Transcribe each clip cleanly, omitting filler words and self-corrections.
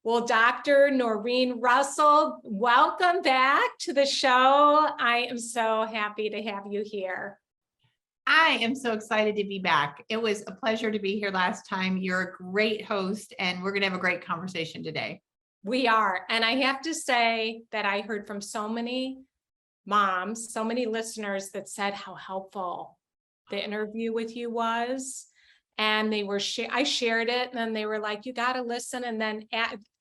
Well, Dr. Norrine Russell, welcome back to the show. I am so happy to have you here. I am so excited to be back. It was a pleasure to be here last time. You're a great host, and we're going to have a great conversation today. We are. And I have to say that I heard from so many moms, so many listeners that said how helpful the interview with you was. And they were, I shared it, and then they were like, you got to listen. And then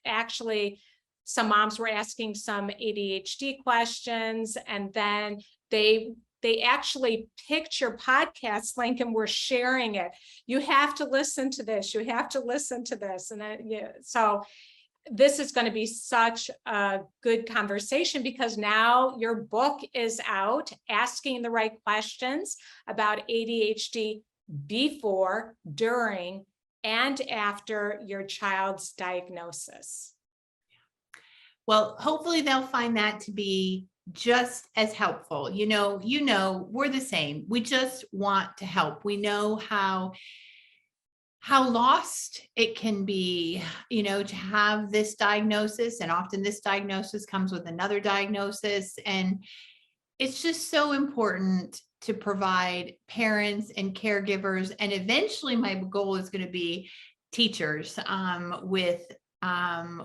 actually, some moms were asking some ADHD questions, and then they actually picked your podcast link and were sharing it. You have to listen to this. You have to listen to this. And so this is going to be such a good conversation because now your book is out, Asking the Right Questions about ADHD before, during, and after your child's diagnosis. Well, hopefully they'll find that to be just as helpful. You know, we're the same. We just want to help. We know how lost it can be, to have this diagnosis. And often this diagnosis comes with another diagnosis. And it's just so important to provide parents and caregivers. And eventually my goal is going to be teachers with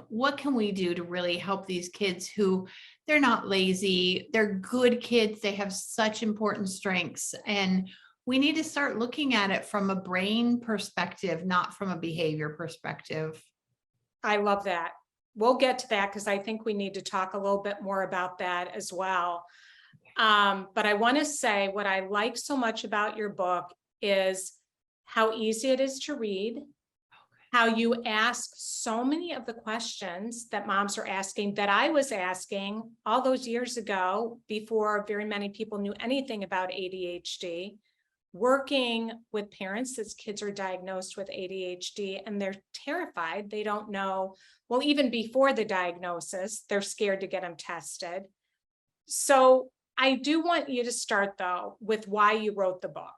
what can we do to really help these kids who they're not lazy, they're good kids, they have such important strengths. And we need to start looking at it from a brain perspective, not from a behavior perspective. I love that. We'll get to that because I think we need to talk a little bit more about that as well. But I want to say what I like so much about your book is how easy it is to read, how you ask so many of the questions that moms are asking that I was asking all those years ago before very many people knew anything about ADHD, working with parents as kids are diagnosed with ADHD and they're terrified. They don't know, well, even before the diagnosis, they're scared to get them tested. So I do want you to start though with why you wrote the book.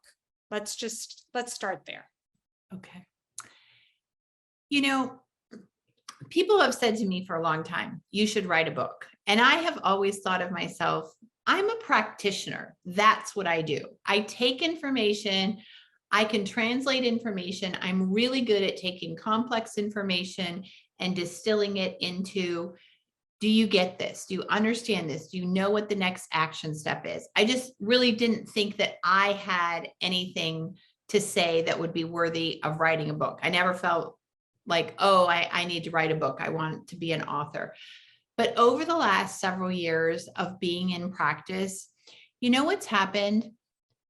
Let's start there. Okay. People have said to me for a long time, you should write a book. And I have always thought of myself, I'm a practitioner. That's what I do. I take information, I can translate information. I'm really good at taking complex information and distilling it into, do you get this? Do you understand this? Do you know what the next action step is? I just really didn't think that I had anything to say that would be worthy of writing a book. I never felt like, oh, I need to write a book. I want to be an author. But over the last several years of being in practice, you know what's happened?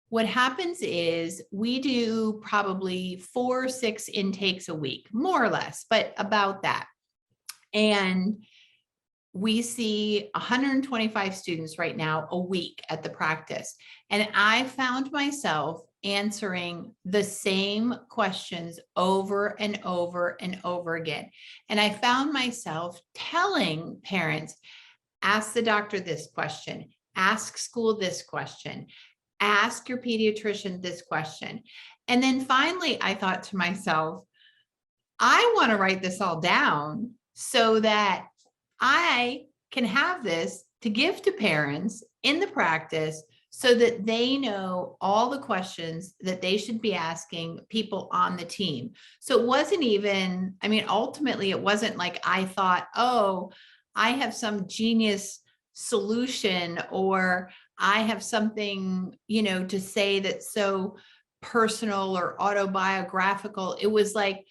What happens is we do probably 4 or 6 intakes a week, more or less, but about that. And we see 125 students right now a week at the practice. And I found myself answering the same questions over and over and over again. And I found myself telling parents, ask the doctor this question, ask school this question, ask your pediatrician this question. And then finally, I thought to myself, I want to write this all down so that I can have this to give to parents in the practice so that they know all the questions that they should be asking people on the team. So it wasn't even, ultimately it wasn't like I thought, oh, I have some genius solution or I have something, to say that's so personal or autobiographical. It was like,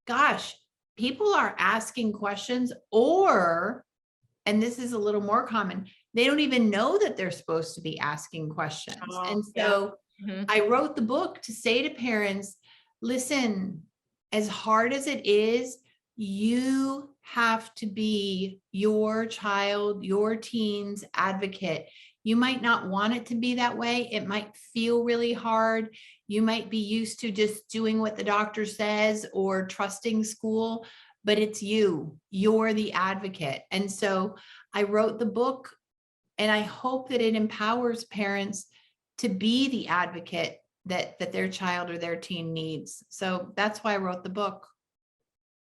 gosh, people are asking questions and this is a little more common, they don't even know that they're supposed to be asking questions. And so I wrote the book to say to parents, listen, as hard as it is, you have to be your child, your teen's advocate. You might not want it to be that way. It might feel really hard. You might be used to just doing what the doctor says or trusting school, but it's you're the advocate. And so I wrote the book and I hope that it empowers parents to be the advocate that their child or their teen needs. So that's why I wrote the book.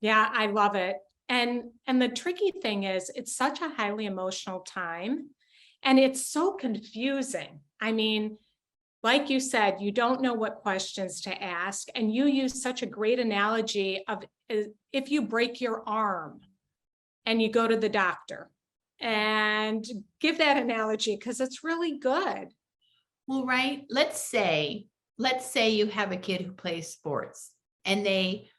Yeah, I love it. And the tricky thing is, it's such a highly emotional time and it's so confusing. I mean, like you said, you don't know what questions to ask. And you use such a great analogy of if you break your arm and you go to the doctor, and give that analogy because it's really good. Well, right. Let's say you have a kid who plays sports and they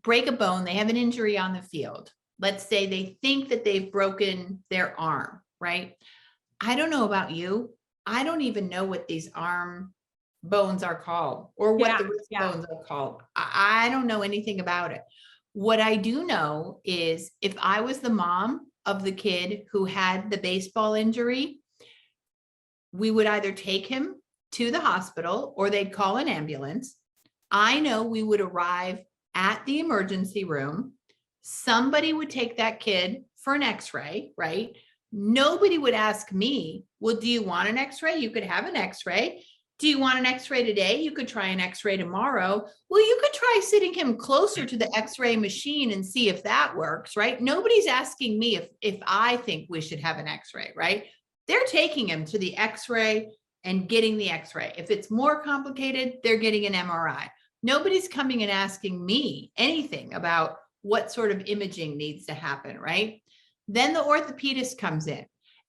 break a bone, they have an injury on the field. Let's say they think that they've broken their arm, right? I don't know about you. I don't even know what these arm bones are called or what the wrist bones are called. I don't know anything about it. What I do know is if I was the mom of the kid who had the baseball injury, we would either take him to the hospital or they'd call an ambulance. I know we would arrive at the emergency room. Somebody would take that kid for an x-ray, right? Nobody would ask me, well, do you want an x-ray? You could have an x-ray. Do you want an x-ray today? You could try an x-ray tomorrow. Well, you could try sitting him closer to the x-ray machine and see if that works, right? Nobody's asking me if I think we should have an x-ray, right? They're taking him to the x-ray and getting the x-ray. If it's more complicated, they're getting an MRI. Nobody's coming and asking me anything about what sort of imaging needs to happen, right? Then the orthopedist comes in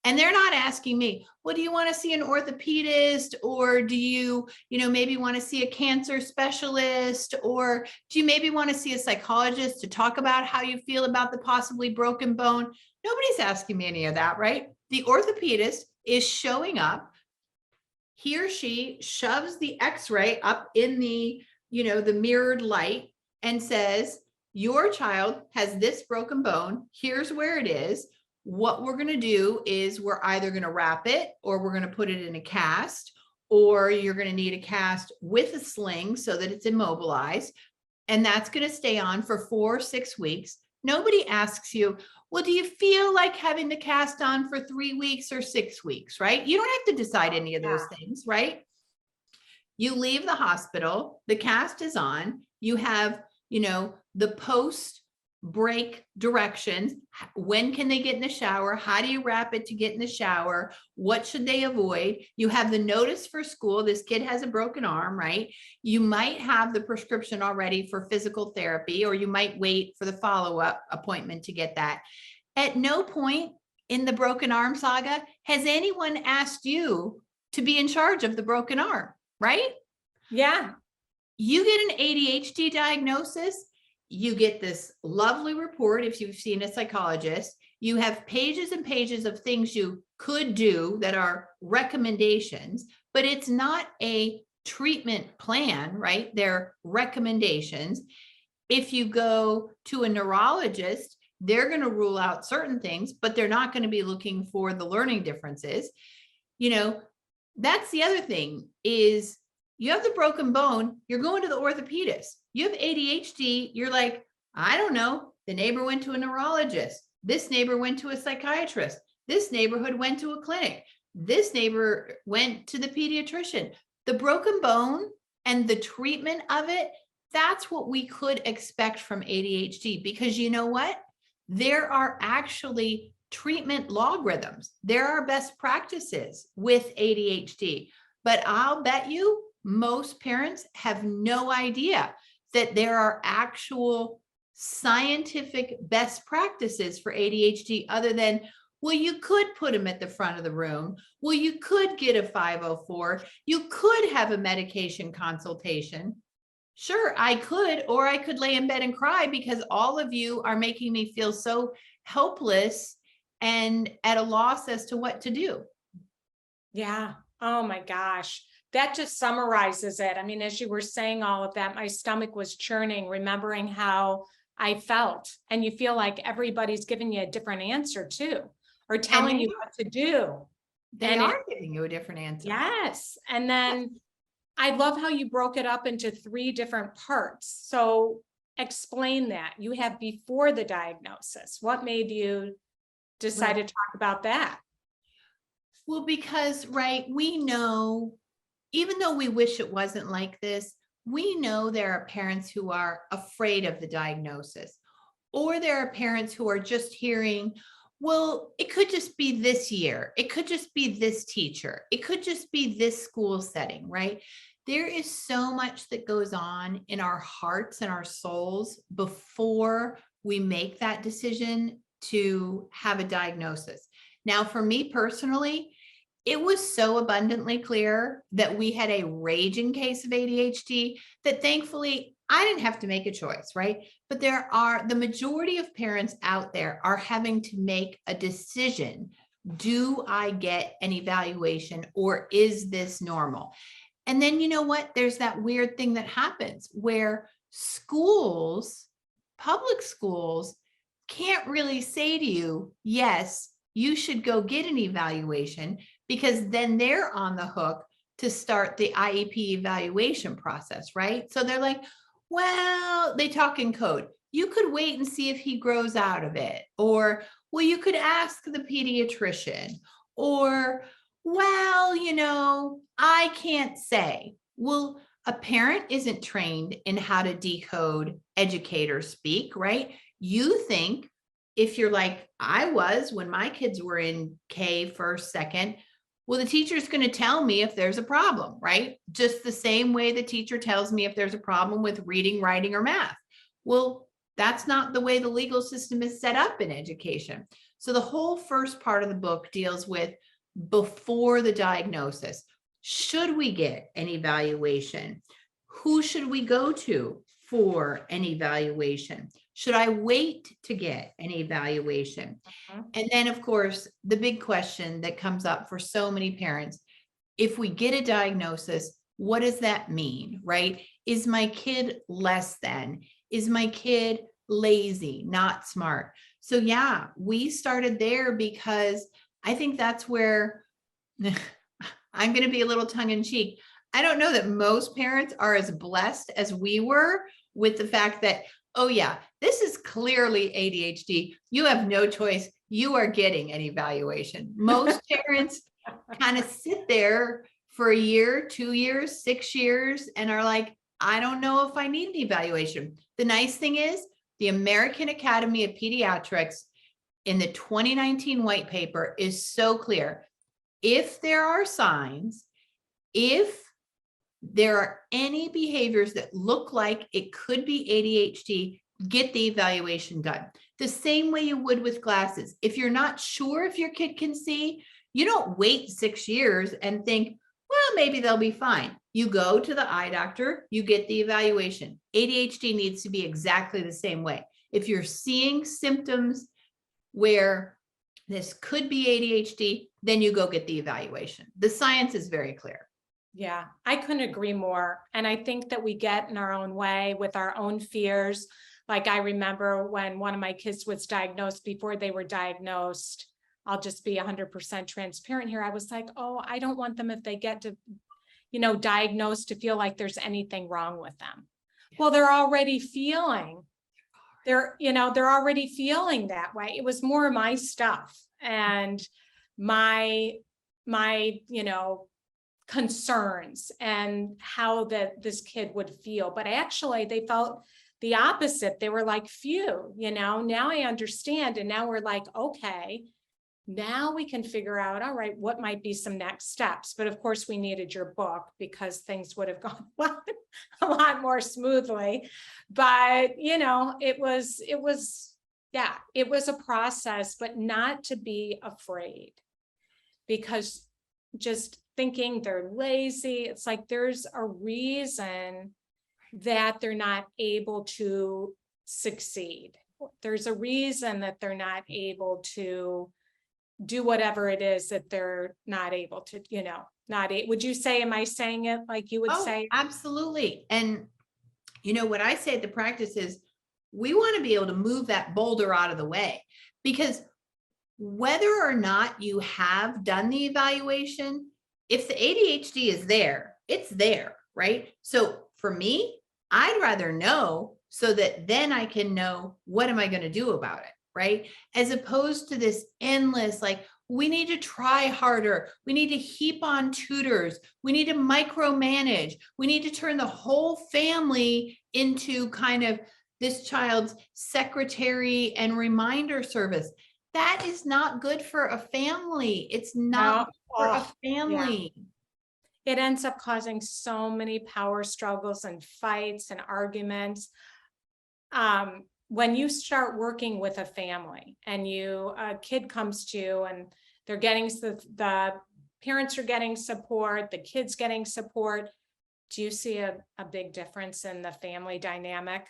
and they're not asking me, well, do you want to see an orthopedist, or do you maybe want to see a cancer specialist, or do you maybe want to see a psychologist to talk about how you feel about the possibly broken bone? Nobody's asking me any of that, right? The orthopedist is showing up. He or she shoves the x-ray up in the mirrored light and says, your child has this broken bone. Here's where it is. What we're going to do is we're either going to wrap it or we're going to put it in a cast, or you're going to need a cast with a sling so that it's immobilized. And that's going to stay on for 4 or 6 weeks. Nobody asks you, well, do you feel like having the cast on for 3 weeks or 6 weeks, right? You don't have to decide any of those things, right? You leave the hospital, the cast is on, you have, the post break directions. When can they get in the shower? How do you wrap it to get in the shower? What should they avoid? You have the notice for school. This kid has a broken arm, right? You might have the prescription already for physical therapy, or you might wait for the follow-up appointment to get that. At no point in the broken arm saga has anyone asked you to be in charge of the broken arm, right? Yeah. You get an ADHD diagnosis, you get this lovely report if you've seen a psychologist. You have pages and pages of things you could do that are recommendations, but it's not a treatment plan, right? They're recommendations. If you go to a neurologist, they're going to rule out certain things, but they're not going to be looking for the learning differences. That's the other thing is, you have the broken bone, you're going to the orthopedist. You have ADHD, you're like, I don't know. The neighbor went to a neurologist. This neighbor went to a psychiatrist. This neighborhood went to a clinic. This neighbor went to the pediatrician. The broken bone and the treatment of it, that's what we could expect from ADHD, because you know what? There are actually treatment logarithms. There are best practices with ADHD, but I'll bet you most parents have no idea that there are actual scientific best practices for ADHD other than, well, you could put them at the front of the room. Well, you could get a 504. You could have a medication consultation. Sure, I could, or I could lay in bed and cry because all of you are making me feel so helpless and at a loss as to what to do. Yeah. Oh my gosh. That just summarizes it. I mean, as you were saying all of that, my stomach was churning, remembering how I felt. And you feel like everybody's giving you a different answer too, or telling you what to do. They are giving you a different answer. Yes. And then I love how you broke it up into 3 different parts. So explain that. You have before the diagnosis. What made you decide to talk about that? Well, because, right, we know, even though we wish it wasn't like this, we know there are parents who are afraid of the diagnosis, Or there are parents who are just hearing, well, it could just be this year. It could just be this teacher. It could just be this school setting, right? There is so much that goes on in our hearts and our souls before we make that decision to have a diagnosis. Now, for me personally, it was so abundantly clear that we had a raging case of ADHD that thankfully I didn't have to make a choice, right? But the majority of parents out there are having to make a decision. Do I get an evaluation or is this normal? And then, you know what? There's that weird thing that happens where schools, public schools, can't really say to you, yes, you should go get an evaluation, because then they're on the hook to start the IEP evaluation process, right? So they're like, well, they talk in code. You could wait and see if he grows out of it. Or, well, you could ask the pediatrician. Or, well, I can't say. Well, a parent isn't trained in how to decode educator speak, right? You think, if you're like I was when my kids were in K, first, second, well, the teacher's going to tell me if there's a problem, right? Just the same way the teacher tells me if there's a problem with reading, writing, or math. Well, that's not the way the legal system is set up in education. So the whole first part of the book deals with before the diagnosis. Should we get an evaluation? Who should we go to for an evaluation? Should I wait to get an evaluation? And then, of course, the big question that comes up for so many parents, if we get a diagnosis, what does that mean, right? Is my kid less than? Is my kid lazy, not smart? So yeah, we started there because I think that's where I'm going to be a little tongue in cheek. I don't know that most parents are as blessed as we were with the fact that, oh yeah, this is clearly ADHD. You have no choice. You are getting an evaluation. Most parents kind of sit there for a year, 2 years, 6 years, and are like, I don't know if I need an evaluation. The nice thing is the American Academy of Pediatrics in the 2019 white paper is so clear. If there are signs, if there are any behaviors that look like it could be ADHD, get the evaluation done. The same way you would with glasses. If you're not sure if your kid can see, you don't wait 6 years and think, well, maybe they'll be fine. You go to the eye doctor, you get the evaluation. ADHD needs to be exactly the same way. If you're seeing symptoms where this could be ADHD, then you go get the evaluation. The science is very clear. Yeah, I couldn't agree more. And I think that we get in our own way with our own fears. Like I remember when one of my kids was diagnosed, before they were diagnosed, I'll just be 100% transparent here. I was like, oh, I don't want them, if they get to, diagnosed, to feel like there's anything wrong with them. Well, they're already feeling, they're already feeling that way. It was more my stuff and my concerns and how this kid would feel. But actually they felt the opposite. They were like, phew, now I understand. And now we're like, okay, now we can figure out, all right, what might be some next steps. But of course we needed your book because things would have gone a lot more smoothly. But it was a process, but not to be afraid, because just thinking they're lazy, it's like there's a reason that they're not able to succeed. There's a reason that they're not able to do whatever it is that they're not able to, would you say, am I saying it like you would say? Absolutely. And what I say at the practice is we want to be able to move that boulder out of the way, because whether or not you have done the evaluation, if the ADHD is there, it's there, right? So for me, I'd rather know so that then I can know, what am I going to do about it, right? As opposed to this endless, like, we need to try harder. We need to heap on tutors. We need to micromanage. We need to turn the whole family into kind of this child's secretary and reminder service. That is not good for a family. It's not No. good for a Oh, yeah. family. It ends up causing so many power struggles and fights and arguments. When you start working with a family and a kid comes to you and they're getting the parents are getting support, the kids getting support, do you see a big difference in the family dynamic?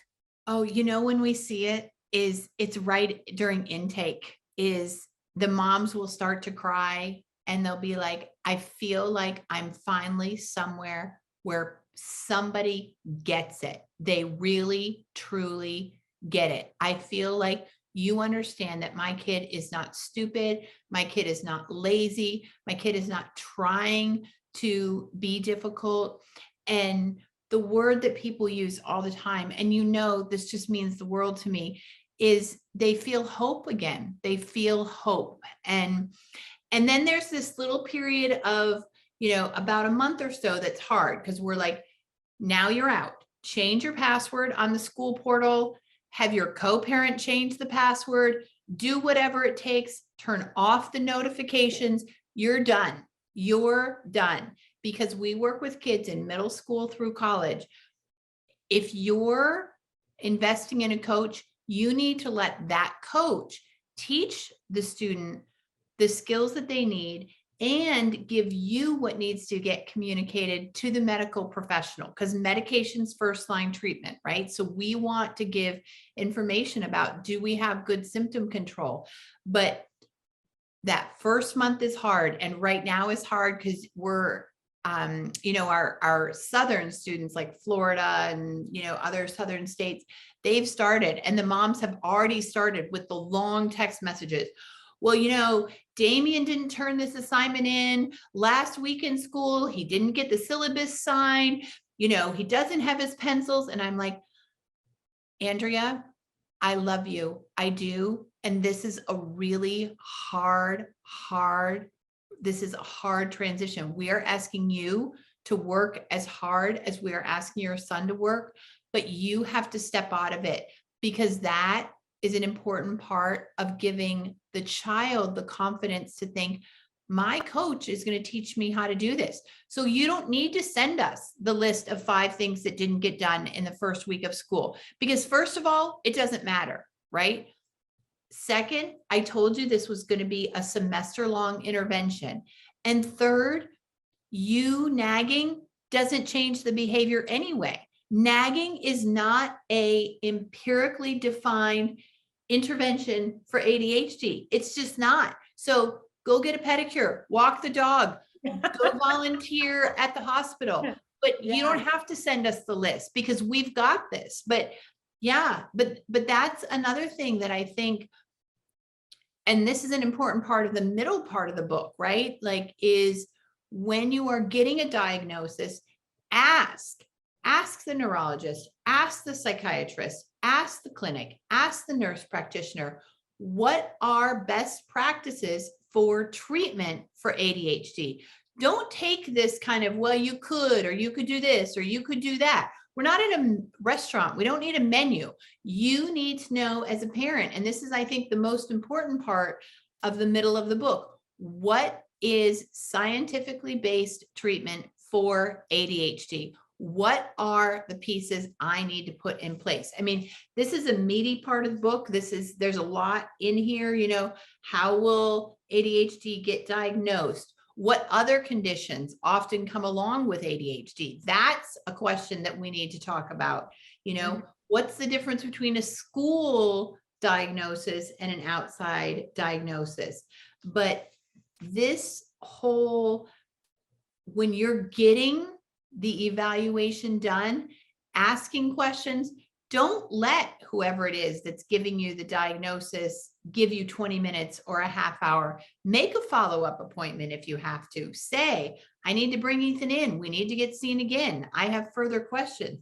Oh, when we see it is it's right during intake is the moms will start to cry and they'll be like, I feel like I'm finally somewhere where somebody gets it. They really, truly get it. I feel like you understand that my kid is not stupid. My kid is not lazy. My kid is not trying to be difficult. And the word that people use all the time, and this just means the world to me, is they feel hope again. They feel hope. And then there's this little period of, about a month or so that's hard because we're like, now you're out. Change your password on the school portal. Have your co-parent change the password. Do whatever it takes. Turn off the notifications. You're done. You're done. Because we work with kids in middle school through college. If you're investing in a coach, you need to let that coach teach the student the skills that they need and give you what needs to get communicated to the medical professional, because medication's first line treatment, right? So we want to give information about, do we have good symptom control? But that first month is hard. And right now is hard because we're, our Southern students like Florida and, other Southern states, they've started, and the moms have already started with the long text messages. Well, Damien didn't turn this assignment in last week in school. He didn't get the syllabus signed. He doesn't have his pencils. And I'm like, Andrea, I love you. I do. And this is a really this is a hard transition. We are asking you to work as hard as we are asking your son to work, but you have to step out of it, because that is an important part of giving the child the confidence to think, my coach is going to teach me how to do this. So you don't need to send us the list of 5 things that didn't get done in the first week of school, because first of all, it doesn't matter, right? Second, I told you this was going to be a semester-long intervention. And third, you nagging doesn't change the behavior anyway. Nagging is not a empirically defined intervention for ADHD. It's just not. So go get a pedicure, walk the dog, go volunteer at the hospital. But you don't have to send us the list because we've got this. But yeah, but that's another thing that I think, and this is an important part of the middle part of the book, right? Like, is when you are getting a diagnosis, ask the neurologist, ask the psychiatrist, ask the clinic, ask the nurse practitioner, what are best practices for treatment for ADHD? Don't take this kind of, well, you could, or you could do this, or you could do that. We're not in a restaurant. We don't need a menu. You need to know as a parent, and this is, I think, the most important part of the middle of the book. What is scientifically based treatment for ADHD? What are the pieces I need to put in place? I mean, this is a meaty part of the book. There's a lot in here, how will ADHD get diagnosed? What other conditions often come along with ADHD? That's a question that we need to talk about. What's the difference between a school diagnosis and an outside diagnosis? But this whole, when you're getting the evaluation done, asking questions, don't let whoever it is that's giving you the diagnosis give you 20 minutes or a half hour. Make a follow-up appointment if you have to. Say, I need to bring Ethan in. We need to get seen again. I have further questions.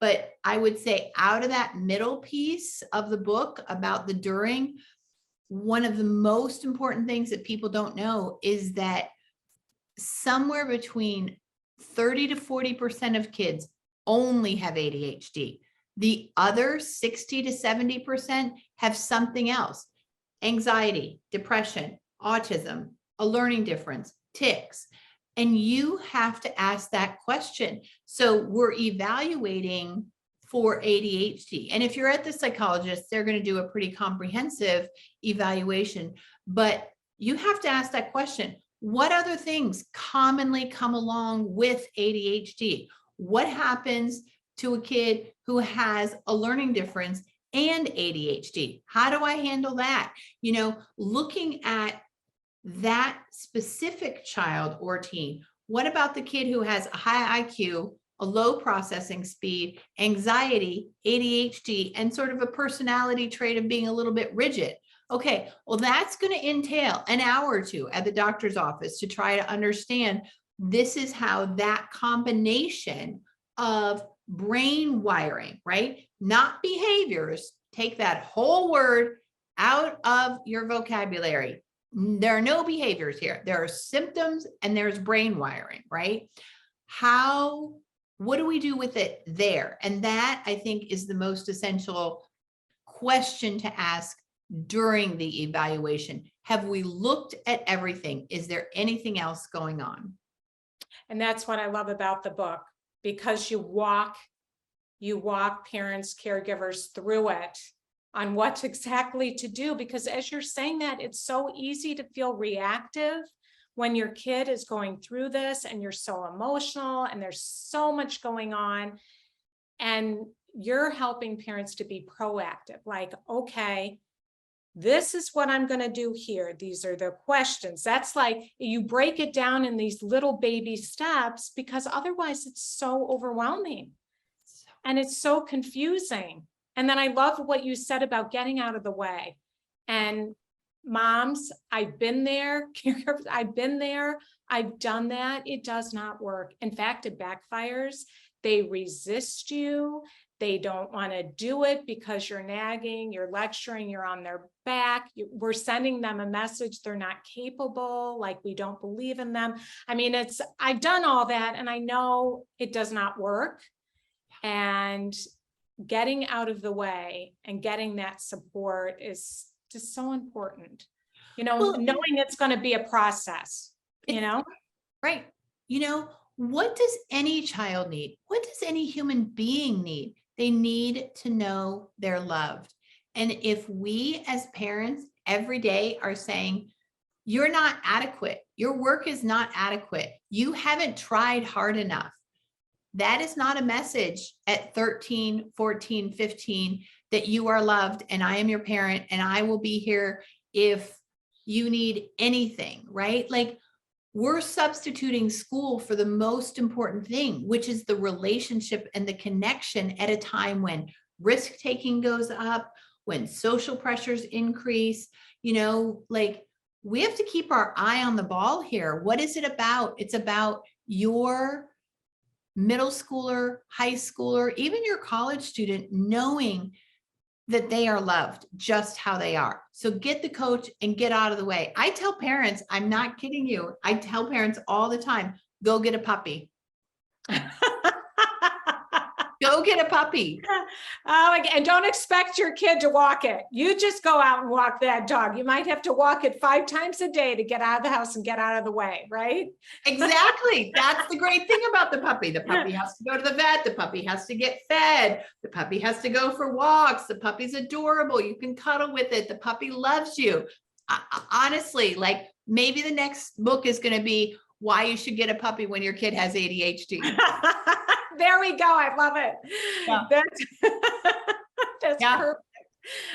But I would say out of that middle piece of the book about the during, one of the most important things that people don't know is that somewhere between 30 to 40% of kids only have ADHD. The other 60 to 70% have something else: anxiety, depression, autism, a learning difference, tics. And you have to ask that question. So we're evaluating for ADHD. And if you're at the psychologist, they're going to do a pretty comprehensive evaluation. But you have to ask that question. What other things commonly come along with ADHD? What happens to a kid who has a learning difference and ADHD? How do I handle that? You know, looking at that specific child or teen. What about the kid who has a high IQ, a low processing speed, anxiety, ADHD, and sort of a personality trait of being a little bit rigid? Okay, well, that's going to entail an hour or two at the doctor's office to try to understand this is how that combination of brain wiring, right? Not behaviors. Take that whole word out of your vocabulary. There are no behaviors here. There are symptoms and there's brain wiring, right? What do we do with it there? And that, I think, is the most essential question to ask during the evaluation. Have we looked at everything? Is there anything else going on? And that's what I love about the book, because you walk parents, caregivers through it on what exactly to do. Because as you're saying that, it's so easy to feel reactive when your kid is going through this and you're so emotional and there's so much going on. And you're helping parents to be proactive, like, okay, this is what I'm going to do here. These are the questions. That's like, you break it down in these little baby steps, because otherwise it's so overwhelming and it's so confusing. And then I love what you said about getting out of the way. And moms, I've been there, caregivers, I've been there, I've done that. It does not work. In fact, it backfires. They resist you. They don't want to do it because you're nagging, you're lecturing, you're on their back. We're sending them a message they're not capable, like we don't believe in them. I mean, I've done all that and I know it does not work. And getting out of the way and getting that support is just so important. You know, Well, knowing it's going to be a process, you know? Right. You know, what does any child need? What does any human being need? They need to know they're loved. And if we as parents every day are saying, you're not adequate, your work is not adequate, you haven't tried hard enough, that is not a message at 13, 14, 15 that you are loved and I am your parent and I will be here if you need anything, right? Like, we're substituting school for the most important thing, which is the relationship and the connection at a time when risk taking goes up, when social pressures increase. You know, like, we have to keep our eye on the ball here. What is it about? It's about your middle schooler, high schooler, even your college student knowing that they are loved just how they are. So get the coach and get out of the way. I tell parents, I'm not kidding you. I tell parents all the time, go get a puppy. Go get a puppy. Oh, and don't expect your kid to walk it. You just go out and walk that dog. You might have to walk it 5 times a day to get out of the house and get out of the way, right? Exactly. That's the great thing about the puppy. The puppy has to go to the vet. The puppy has to get fed. The puppy has to go for walks. The puppy's adorable. You can cuddle with it. The puppy loves you. Honestly, like, maybe the next book is going to be why you should get a puppy when your kid has ADHD. There we go. I love it. Yeah. That's Yeah. perfect.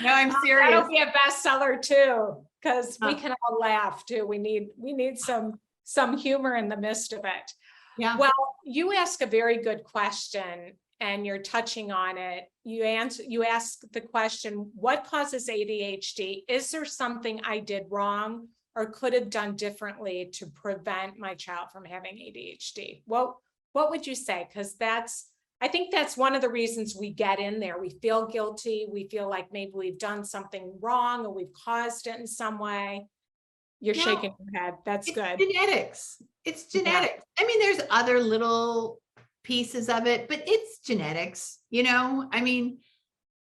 No, I'm serious. That'll be a bestseller too, because we can all laugh too. We need some humor in the midst of it. Yeah. Well, you ask a very good question and you're touching on it. You ask the question, what causes ADHD? Is there something I did wrong or could have done differently to prevent my child from having ADHD? Well, what would you say? Because I think that's one of the reasons we get in there. We feel guilty. We feel like maybe we've done something wrong or we've caused it in some way. You're shaking your head. That's good. Genetics. It's genetics. Yeah. I mean, there's other little pieces of it, but it's genetics, I mean,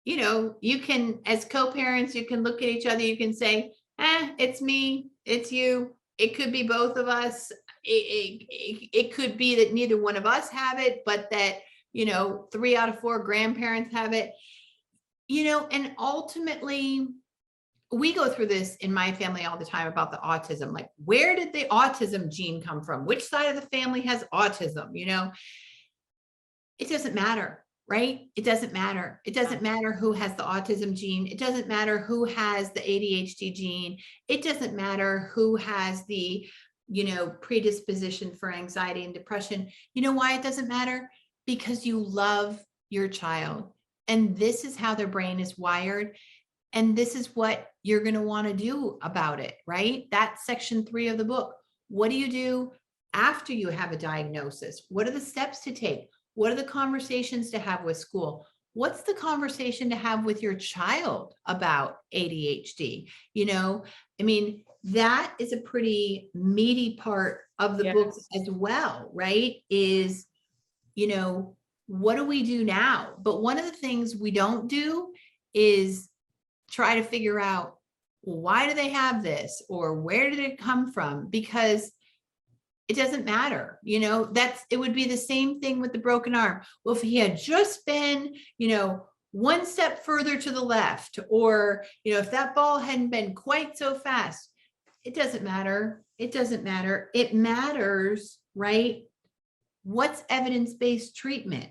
you can, as co-parents, you can look at each other, you can say, it's me, it's you. It could be both of us. It could be that neither one of us have it, but that, 3 out of 4 grandparents have it, and ultimately we go through this in my family all the time about the autism. Like, where did the autism gene come from? Which side of the family has autism? It doesn't matter, right? It doesn't matter. It doesn't matter who has the autism gene. It doesn't matter who has the ADHD gene. It doesn't matter who has the, predisposition for anxiety and depression. You know why it doesn't matter? Because you love your child, and this is how their brain is wired. And this is what you're going to want to do about it, right? That's section 3 of the book. What do you do after you have a diagnosis? What are the steps to take? What are the conversations to have with school? What's the conversation to have with your child about ADHD? I mean, that is a pretty meaty part of the book as well, right? Is, what do we do now? But one of the things we don't do is try to figure out, why do they have this, or where did it come from? Because it doesn't matter. It would be the same thing with the broken arm. Well, if he had just been, one step further to the left, or, if that ball hadn't been quite so fast, it doesn't matter. It doesn't matter. It matters, right? What's evidence-based treatment?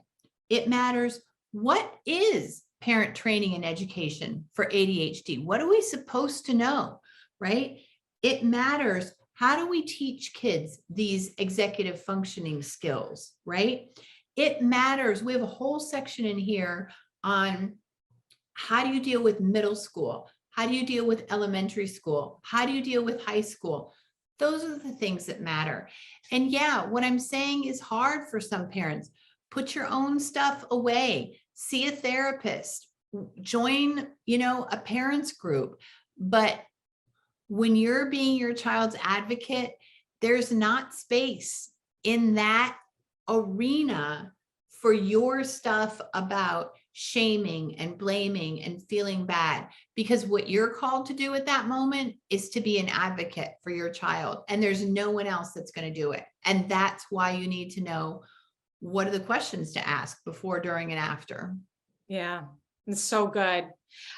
It matters. What is parent training and education for ADHD? What are we supposed to know, right? It matters. How do we teach kids these executive functioning skills, right? It matters. We have a whole section in here on how do you deal with middle school? How do you deal with elementary school? How do you deal with high school? Those are the things that matter. And yeah, what I'm saying is hard for some parents. Put your own stuff away. See a therapist, join, a parents group. But when you're being your child's advocate, there's not space in that arena for your stuff about shaming and blaming and feeling bad, because what you're called to do at that moment is to be an advocate for your child, and there's no one else that's going to do it. And that's why you need to know, what are the questions to ask before, during, and after. Yeah, it's so good.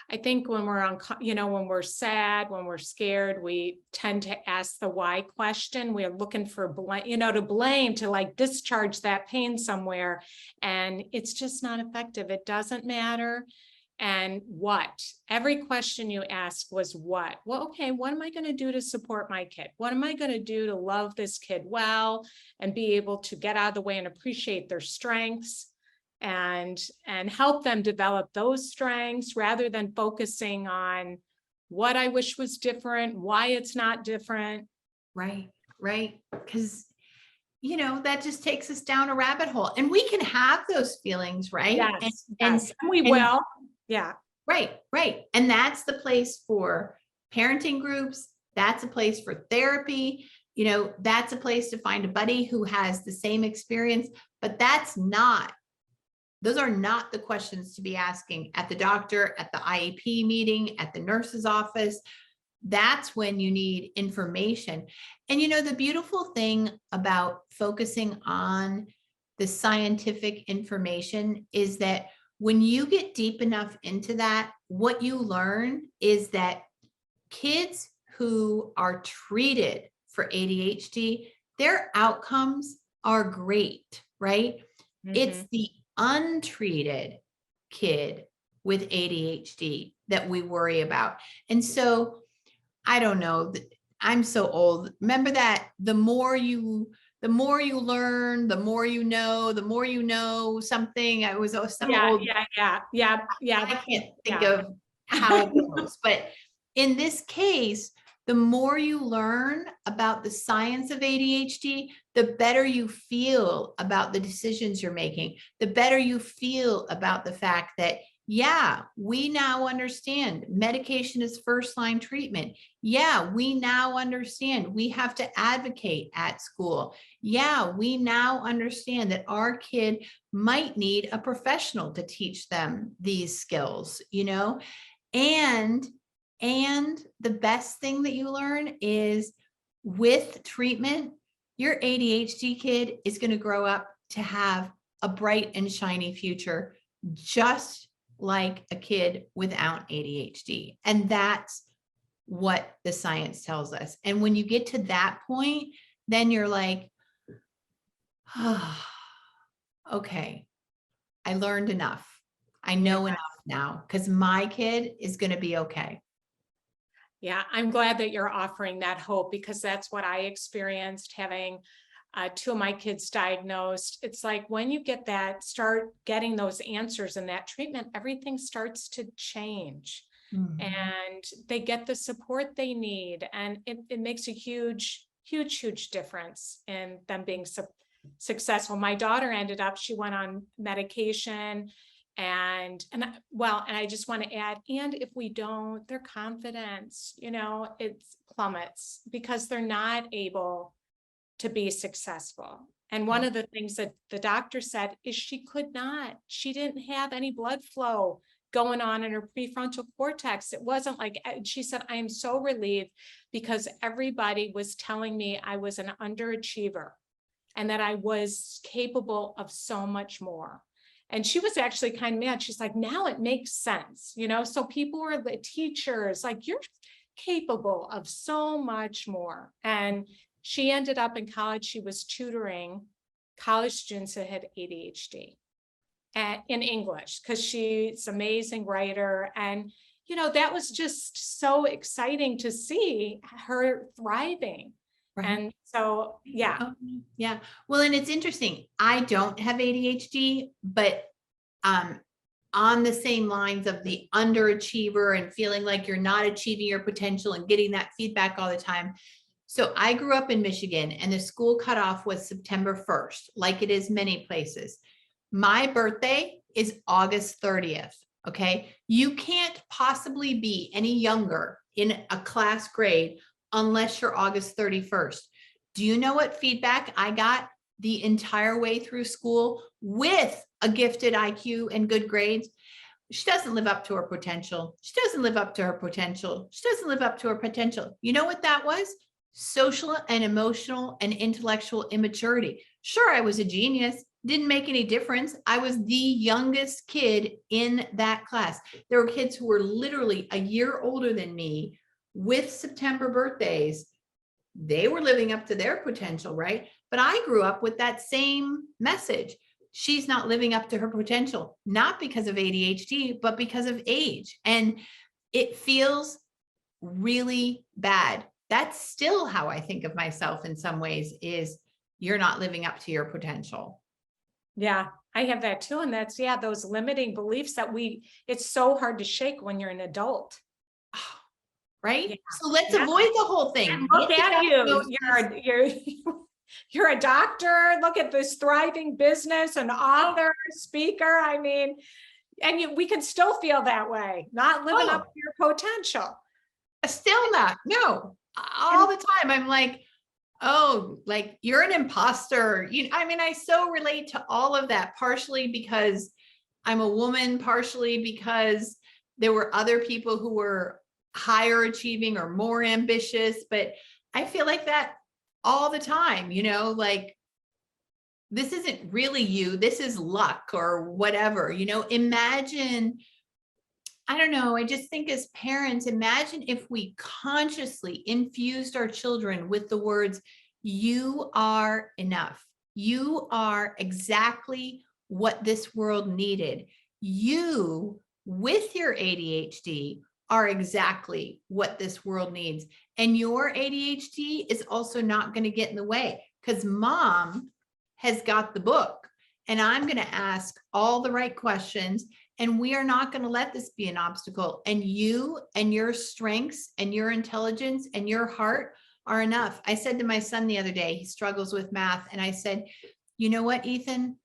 I think when we're on, when we're sad, when we're scared, we tend to ask the why question. We're looking for blame, to blame, to like discharge that pain somewhere. And it's just not effective. It doesn't matter. And what? Every question you ask was what? Well, okay, what am I going to do to support my kid? What am I going to do to love this kid well and be able to get out of the way and appreciate their strengths? And help them develop those strengths, rather than focusing on what I wish was different, why it's not different. Right. Because, that just takes us down a rabbit hole, and we can have those feelings, right? Yes, and we will. Yeah. Right. And that's the place for parenting groups. That's a place for therapy. That's a place to find a buddy who has the same experience, but those are not the questions to be asking at the doctor, at the IEP meeting, at the nurse's office. That's when you need information. And the beautiful thing about focusing on the scientific information is that when you get deep enough into that, what you learn is that kids who are treated for ADHD, their outcomes are great, right? Mhm. It's the untreated kid with ADHD that we worry about. And so, I don't know, I'm so old. Remember that the more you learn, the more you know something. I was some old. Yeah. I can't think of how it goes, but in this case, the more you learn about the science of ADHD, the better you feel about the decisions you're making, the better you feel about the fact that Yeah, we now understand medication is first line treatment. Yeah, we now understand we have to advocate at school. Yeah, we now understand that our kid might need a professional to teach them these skills, you know? And the best thing that you learn is with treatment, your ADHD kid is going to grow up to have a bright and shiny future, just like a kid without ADHD. And that's what the science tells us. And when you get to that point, then you're like, oh, okay, I learned enough. I know enough now because my kid is going to be okay. Yeah, I'm glad that you're offering that hope, because that's what I experienced having two of my kids diagnosed. It's like when you get that, start getting those answers in that treatment, everything starts to change. Mhm. And they get the support they need. And it makes a huge, huge, huge difference in them being successful. My daughter ended up, she went on medication, and I just want to add, and if we don't, their confidence, it plummets because they're not able to be successful. And one of the things that the doctor said is she didn't have any blood flow going on in her prefrontal cortex. It wasn't like, she said, I am so relieved because everybody was telling me I was an underachiever and that I was capable of so much more. And she was actually kind of mad. She's like, now it makes sense, so people were the teachers, like, you're capable of so much more. And she ended up in college. She was tutoring college students that had ADHD in English, because she's an amazing writer. And, that was just so exciting to see her thriving. Right. And so, yeah. Oh, yeah. Well, and it's interesting. I don't have ADHD, but on the same lines of the underachiever and feeling like you're not achieving your potential and getting that feedback all the time. So I grew up in Michigan and the school cutoff was September 1st, like it is many places. My birthday is August 30th. Okay. You can't possibly be any younger in a class grade unless you're August 31st. Do you know what feedback I got the entire way through school with a gifted IQ and good grades? She doesn't live up to her potential. She doesn't live up to her potential. She doesn't live up to her potential. You know what that was? Social and emotional and intellectual immaturity. Sure, I was a genius. Didn't make any difference. I was the youngest kid in that class. There were kids who were literally a year older than me with September birthdays. They were living up to their potential, right? But I grew up with that same message. She's not living up to her potential, not because of ADHD, but because of age. And it feels really bad. That's still how I think of myself in some ways, is you're not living up to your potential. Yeah, I have that too. And that's, those limiting beliefs that it's so hard to shake when you're an adult. Right? Yeah. So let's Yeah. avoid the whole thing. And look at you, you're a doctor. Look at this thriving business, an author, speaker. I mean, and we can still feel that way, not living up to your potential. Still not. No, all the time. I'm like, oh, like you're an imposter. I so relate to all of that, partially because I'm a woman, partially because there were other people who were higher achieving or more ambitious, but I feel like that all the time, like this isn't really you, this is luck or whatever, imagine, I don't know, I just think as parents, imagine if we consciously infused our children with the words, you are enough. You are exactly what this world needed. You, with your ADHD, are exactly what this world needs. And your ADHD is also not going to get in the way because mom has got the book and I'm going to ask all the right questions. And we are not going to let this be an obstacle. And you and your strengths and your intelligence and your heart are enough. I said to my son the other day, he struggles with math. And I said, you know what, Ethan?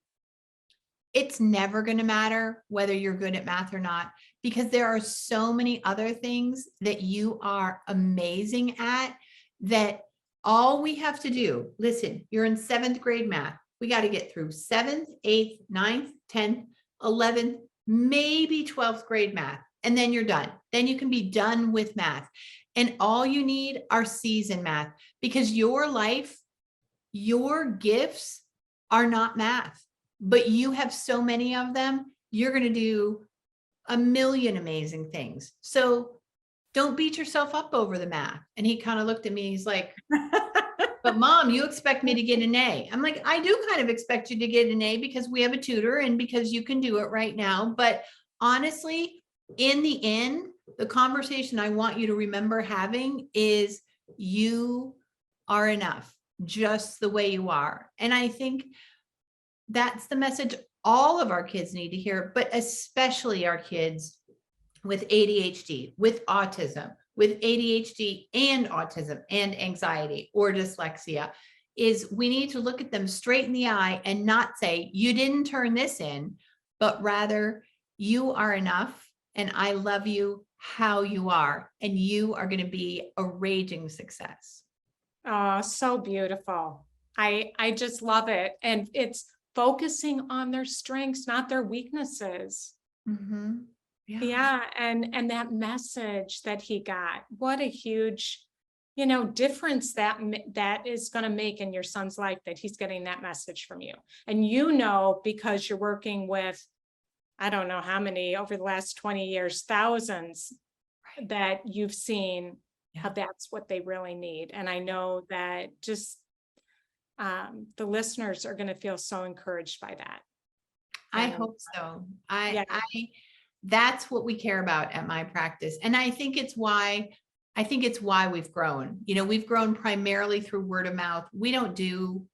it's never going to matter whether you're good at math or not, because there are so many other things that you are amazing at that all we have to do, listen, you're in 7th grade math. We got to get through 7th, 8th, 9th, 10th, 11th, maybe 12th grade math. And then you're done. Then you can be done with math. And all you need are C's in math, because your life, your gifts are not math, but you have so many of them. You're going to do a million amazing things. So don't beat yourself up over the math. And he kind of looked at me. He's like, but mom, you expect me to get an A. I'm like, I do kind of expect you to get an A because we have a tutor and because you can do it right now. But honestly, in the end, the conversation I want you to remember having is you are enough just the way you are. And I think that's the message all of our kids need to hear, but especially our kids with ADHD, with autism, with ADHD and autism and anxiety or dyslexia, is we need to look at them straight in the eye and not say, you didn't turn this in, but rather you are enough and I love you how you are, and you are going to be a raging success. Oh, so beautiful. I just love it. And it's focusing on their strengths, not their weaknesses. Mm-hmm. Yeah. And that message that he got, what a huge, difference that is going to make in your son's life, that he's getting that message from you. And because you're working with, I don't know how many over the last 20 years, thousands that you've seen, how that's what they really need. And I know that just the listeners are going to feel so encouraged by that. I hope so. Yeah. That's what we care about at my practice. And I think it's why we've grown. We've grown primarily through word of mouth. We don't do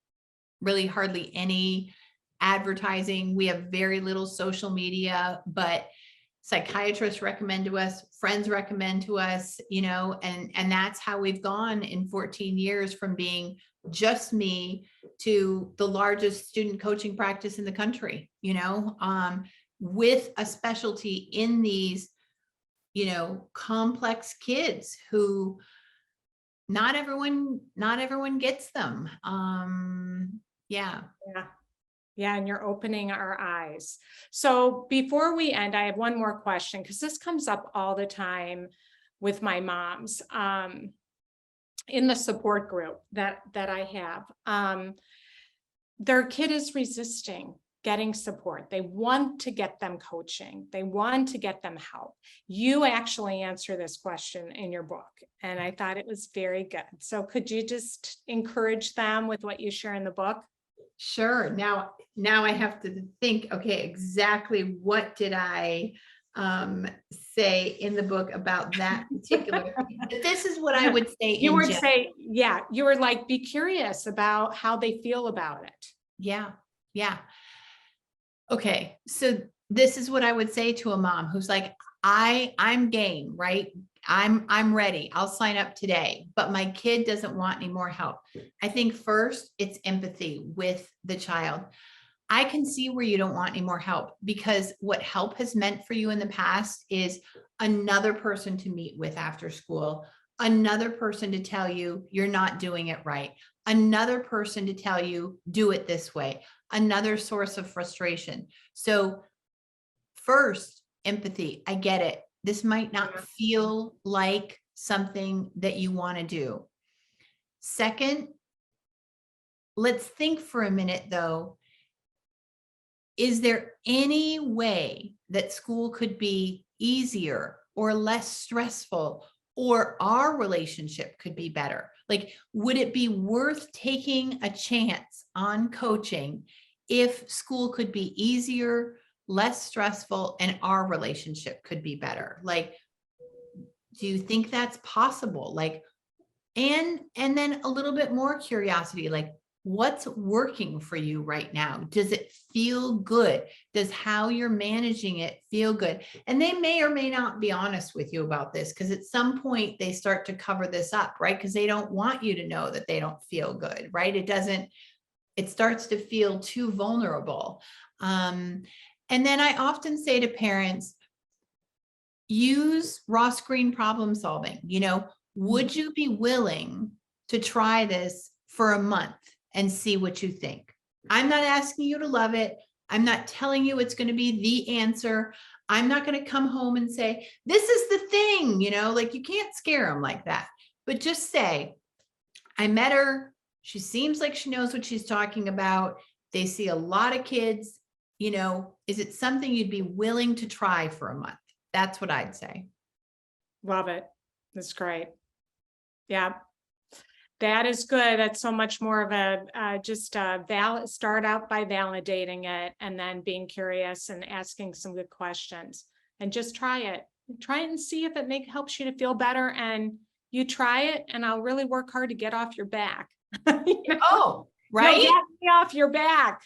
really hardly any advertising. We have very little social media, but psychiatrists recommend to us, friends recommend to us, and that's how we've gone in 14 years from being just me to the largest student coaching practice in the country, with a specialty in these, complex kids who not everyone gets them. Yeah. Yeah, and you're opening our eyes. So before we end, I have one more question, because this comes up all the time with my moms in the support group that I have. Their kid is resisting getting support. They want to get them coaching. They want to get them help. You actually answer this question in your book, and I thought it was very good. So could you just encourage them with what you share in the book? Sure. Now I have to think, okay, exactly what did I say in the book about that particular thing? But this is what I would say. You were like, be curious about how they feel about it. Yeah. Okay. So this is what I would say to a mom who's like, I'm game, right? I'm ready. I'll sign up today, but my kid doesn't want any more help. I think first it's empathy with the child. I can see where you don't want any more help, because what help has meant for you in the past is another person to meet with after school, another person to tell you you're not doing it right, another person to tell you do it this way, another source of frustration. So first, empathy. I get it. This might not feel like something that you want to do. Second, let's think for a minute though. Is there any way that school could be easier or less stressful, or our relationship could be better? Like, would it be worth taking a chance on coaching if school could be easier, less stressful, and our relationship could be better? Like, do you think that's possible? Like, and then a little bit more curiosity, like, what's working for you right now? Does it feel good? Does how you're managing it feel good? And they may or may not be honest with you about this, because at some point they start to cover this up, right? Because they don't want you to know that they don't feel good, right? it starts to feel too vulnerable. And then I often say to parents, use raw screen problem solving. Would you be willing to try this for a month and see what you think? I'm not asking you to love it. I'm not telling you it's going to be the answer. I'm not going to come home and say, this is the thing, like you can't scare them like that. But just say, I met her. She seems like she knows what she's talking about. They see a lot of kids. Is it something you'd be willing to try for a month? That's what I'd say. Love it. That's great. Yeah. That is good. That's so much more of a start out by validating it and then being curious and asking some good questions and just try it and see if it helps you to feel better. And you try it and I'll really work hard to get off your back. Oh, right. Get me off your back.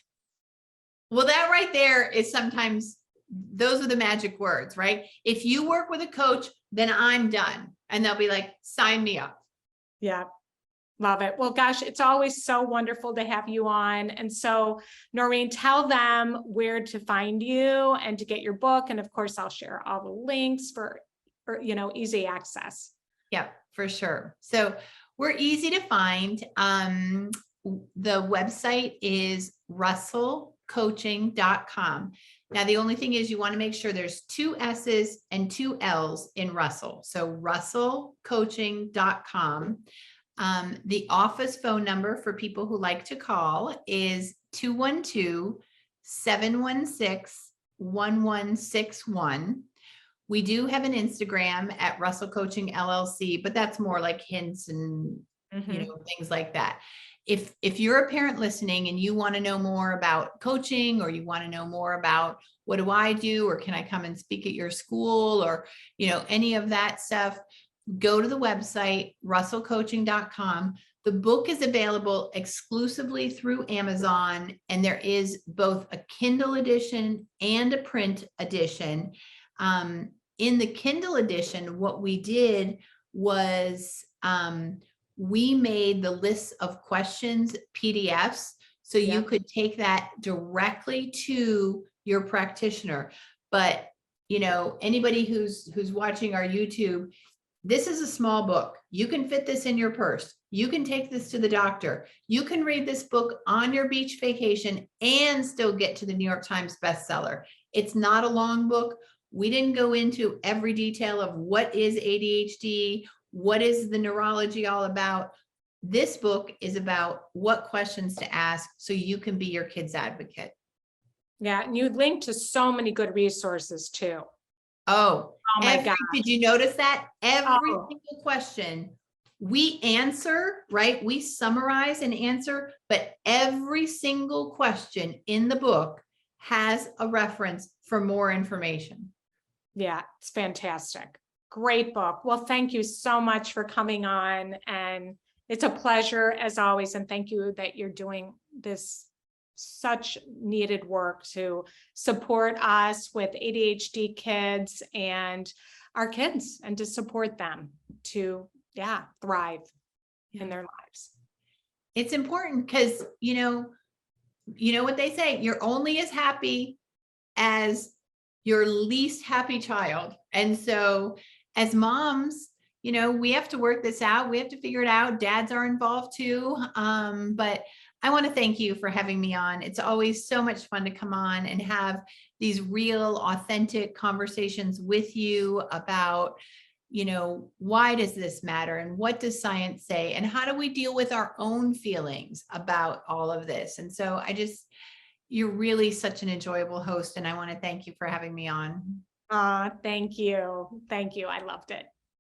Well, that right there is sometimes those are the magic words, right? If you work with a coach, then I'm done. And they'll be like, sign me up. Yeah. Love it. Well, gosh, it's always so wonderful to have you on. And so, Norrine, tell them where to find you and to get your book. And of course, I'll share all the links for easy access. Yeah, for sure. So we're easy to find. The website is russellcoaching.com. Now, the only thing is you want to make sure there's 2 S's and 2 L's in Russell. So russellcoaching.com. The office phone number for people who like to call is 212-716-1161. We do have an Instagram at Russell Coaching LLC, but that's more like hints and things like that. If you're a parent listening and you want to know more about coaching, or you want to know more about what do I do, or can I come and speak at your school, or any of that stuff, go to the website, russellcoaching.com. The book is available exclusively through Amazon, and there is both a Kindle edition and a print edition. In the Kindle edition, what we did was we made the list of questions PDFs, so you could take that directly to your practitioner. But anybody who's watching our YouTube, this is a small book. You can fit this in your purse. You can take this to the doctor. You can read this book on your beach vacation and still get to the New York Times bestseller. It's not a long book. We didn't go into every detail of what is ADHD, what is the neurology all about. This book is about what questions to ask so you can be your kid's advocate. Yeah, and you link to so many good resources too. Oh my God. Did you notice that? Every single question we answer, right? We summarize and answer, but every single question in the book has a reference for more information. Yeah, it's fantastic. Great book. Well, thank you so much for coming on, and it's a pleasure as always. And thank you that you're doing this such needed work to support us with ADHD kids and our kids, and to support them to thrive in their lives. It's important because you know what they say, you're only as happy as your least happy child. And so as moms, we have to work this out. We have to figure it out. Dads are involved too. But I want to thank you for having me on. It's always so much fun to come on and have these real, authentic conversations with you about, why does this matter? And what does science say? And how do we deal with our own feelings about all of this? And so you're really such an enjoyable host. And I want to thank you for having me on. Thank you. Thank you. I loved it.